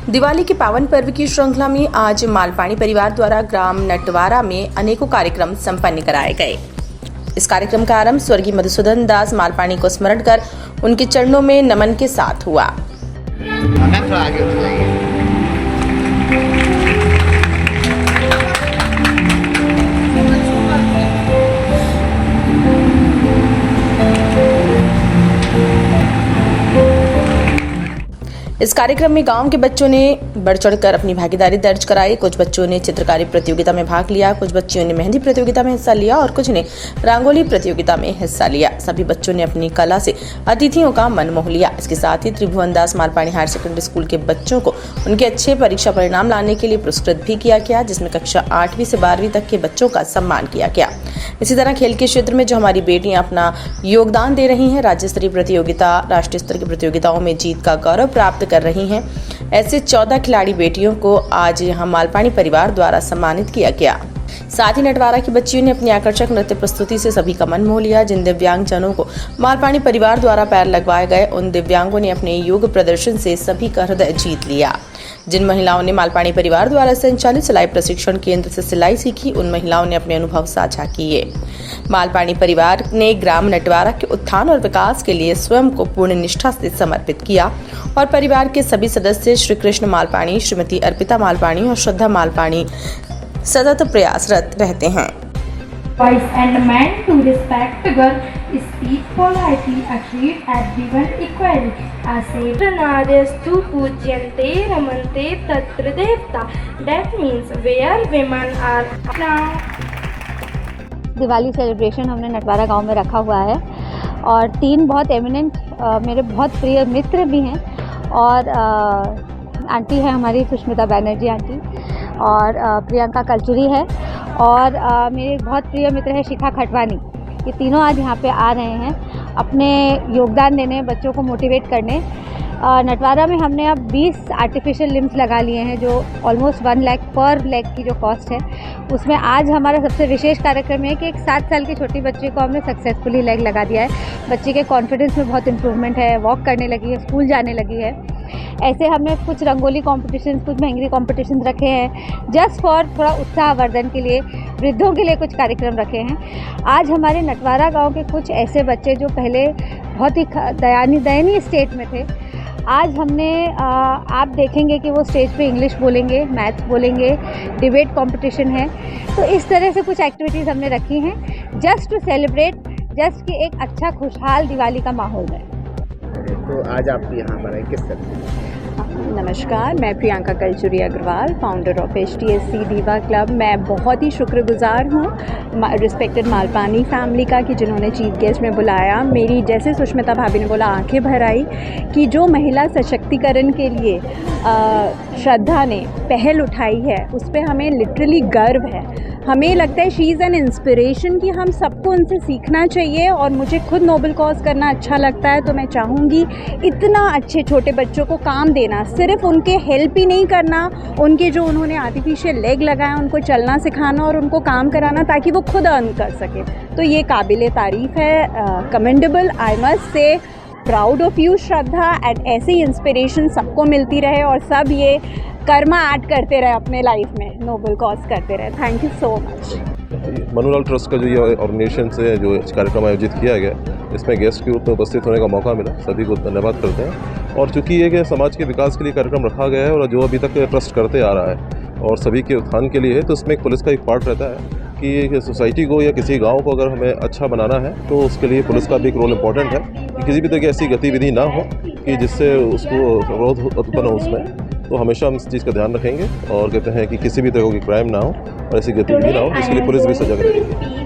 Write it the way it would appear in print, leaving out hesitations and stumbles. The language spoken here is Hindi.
दिवाली के पावन पर्व की श्रृंखला में आज मालपानी परिवार द्वारा ग्राम नटवारा में अनेकों कार्यक्रम संपन्न कराए गए। इस कार्यक्रम का आरंभ स्वर्गीय मधुसूदन दास मालपानी को स्मरण कर उनके चरणों में नमन के साथ हुआ। इस कार्यक्रम में गांव के बच्चों ने बढ़ चढ़कर अपनी भागीदारी दर्ज कराई। कुछ बच्चों ने चित्रकारी प्रतियोगिता में भाग लिया, कुछ बच्चियों ने मेहंदी प्रतियोगिता में हिस्सा लिया और कुछ ने रंगोली प्रतियोगिता में हिस्सा लिया। सभी बच्चों ने अपनी कला से अतिथियों का मन मोह लिया। इसके साथ ही त्रिभुवन दास मालपानी हायर सेकेंडरी स्कूल के बच्चों को उनके अच्छे परीक्षा परिणाम लाने के लिए पुरस्कृत भी किया गया, जिसमें कक्षा 8वीं से 12वीं तक के बच्चों का सम्मान किया गया। इसी तरह खेल के क्षेत्र में जो हमारी बेटियां अपना योगदान दे रही हैं, राज्य स्तरीय प्रतियोगिता, राष्ट्रीय स्तर की प्रतियोगिताओं में जीत का गौरव प्राप्त कर रही हैं, ऐसे 14 खिलाड़ी बेटियों को आज यहां मालपानी परिवार द्वारा सम्मानित किया गया। साथ ही नटवारा की बच्चियों ने अपनी आकर्षक नृत्य प्रस्तुति से सभी का मन मोह लिया। जिन दिव्यांगजनों को मालपानी परिवार द्वारा पैर लगवाए गए, उन दिव्यांगों ने अपने योग प्रदर्शन से सभी का हृदय जीत लिया। जिन महिलाओं ने मालपानी परिवार द्वारा संचालित सिलाई प्रशिक्षण केंद्र से सिलाई सीखी, उन महिलाओं ने अपने अनुभव साझा किए। मालपानी परिवार ने ग्राम नटवारा के उत्थान और विकास के लिए स्वयं को पूर्ण निष्ठा से समर्पित किया और परिवार के सभी सदस्य श्री कृष्ण मालपानी, श्रीमती अर्पिता मालपानी और श्रद्धा मालपानी सतत प्रयासरत रहते हैं। Boys and men to respect figure, speak politely, treat everyone equally. Narestu pujyante ramante tatra devta. That means where women are now. Diwali celebration हमने नटवारा गांव में रखा हुआ है और 3 बहुत एमिनेंट मेरे बहुत प्रिय मित्र भी हैं और आंटी है हमारी सुष्मिता बैनर्जी आंटी और प्रियंका कलचुरी है और मेरे एक बहुत प्रिय मित्र है शिखा खटवानी। ये तीनों आज यहाँ पे आ रहे हैं अपने योगदान देने, बच्चों को मोटिवेट करने। नटवारा में हमने अब 20 आर्टिफिशियल लिम्स लगा लिए हैं, जो ऑलमोस्ट 1 लाख पर लेग की जो कॉस्ट है। उसमें आज हमारा सबसे विशेष कार्यक्रम है कि एक 7 साल की छोटी बच्ची को हमने सक्सेसफुली लेग लगा दिया है। बच्ची के कॉन्फिडेंस में बहुत इम्प्रूवमेंट है, वॉक करने लगी है, स्कूल जाने लगी है। ऐसे हमने कुछ रंगोली कॉम्पिटिशन, कुछ मेहंदी कॉम्पिटिशन रखे हैं जस्ट फॉर थोड़ा उत्साहवर्धन के लिए। वृद्धों के लिए कुछ कार्यक्रम रखे हैं। आज हमारे नटवारा गांव के कुछ ऐसे बच्चे जो पहले बहुत ही दयनीय स्टेट में थे, आज हमने आप देखेंगे कि वो स्टेज पे इंग्लिश बोलेंगे, मैथ्स बोलेंगे, डिबेट कंपटीशन है। तो इस तरह से कुछ एक्टिविटीज़ हमने रखी हैं जस्ट टू सेलिब्रेट, जस्ट कि एक अच्छा खुशहाल दिवाली का माहौल है। तो आज आप यहाँ पर आए किस तरह से? नमस्कार, मैं Priyanka Kalchuri Agarwal, founder of HTSC Diva club. मैं बहुत ही शुक्रगुजार हूँ रिस्पेक्टेड मालपानी फैमिली का कि जिन्होंने चीफ गेस्ट में बुलाया। मेरी जैसे सुष्मिता भाभी ने बोला, आंखें भर आई कि जो महिला सशक्तिकरण के लिए श्रद्धा ने पहल उठाई है, उस पर हमें लिटरली गर्व है। हमें लगता है शी इज़ एन इंस्पिरेशन कि हम सबको उनसे सीखना चाहिए और मुझे खुद नोबल कॉज करना अच्छा लगता है। तो मैं चाहूँगी इतना अच्छे छोटे बच्चों को काम देना, सिर्फ उनके हेल्प ही नहीं करना, उनके जो उन्होंने आर्टिफिशियल लेग लगाया उनको चलना सिखाना और उनको काम कराना ताकि वो खुद अर्न कर सके। तो ये काबिले तारीफ़ है, commendable. I must say proud of you Shraddha. And ऐसे ही इंस्पिरेशन सबको मिलती रहे और सब ये कर्मा ऐड करते रहे अपने लाइफ में, नोबल कॉज करते रहे। Thank you so much. Manulal trust का जो ये ऑर्गेनाइजेशन से जो कार्यक्रम आयोजित किया गया, इसमें गेस्ट के रूप में उपस्थित होने का मौका मिला, सभी को धन्यवाद करते हैं। और चूँकि ये कि समाज के विकास के लिए कार्यक्रम रखा गया है और जो अभी तक ट्रस्ट करते आ रहा है और सभी के उत्थान के लिए है, तो इसमें एक पुलिस का एक पार्ट रहता है कि सोसाइटी को या किसी गांव को अगर हमें अच्छा बनाना है तो उसके लिए पुलिस का भी एक रोल इम्पॉर्टेंट है कि किसी भी तरह की ऐसी गतिविधि ना हो कि जिससे उसको विरोध उत्पन्न हो उसमें। तो हमेशा हम इस चीज़ का ध्यान रखेंगे और कहते हैं कि किसी भी तरह की क्राइम ना हो और ऐसी गतिविधि ना हो, इसके लिए पुलिस भी सजग रहेगी।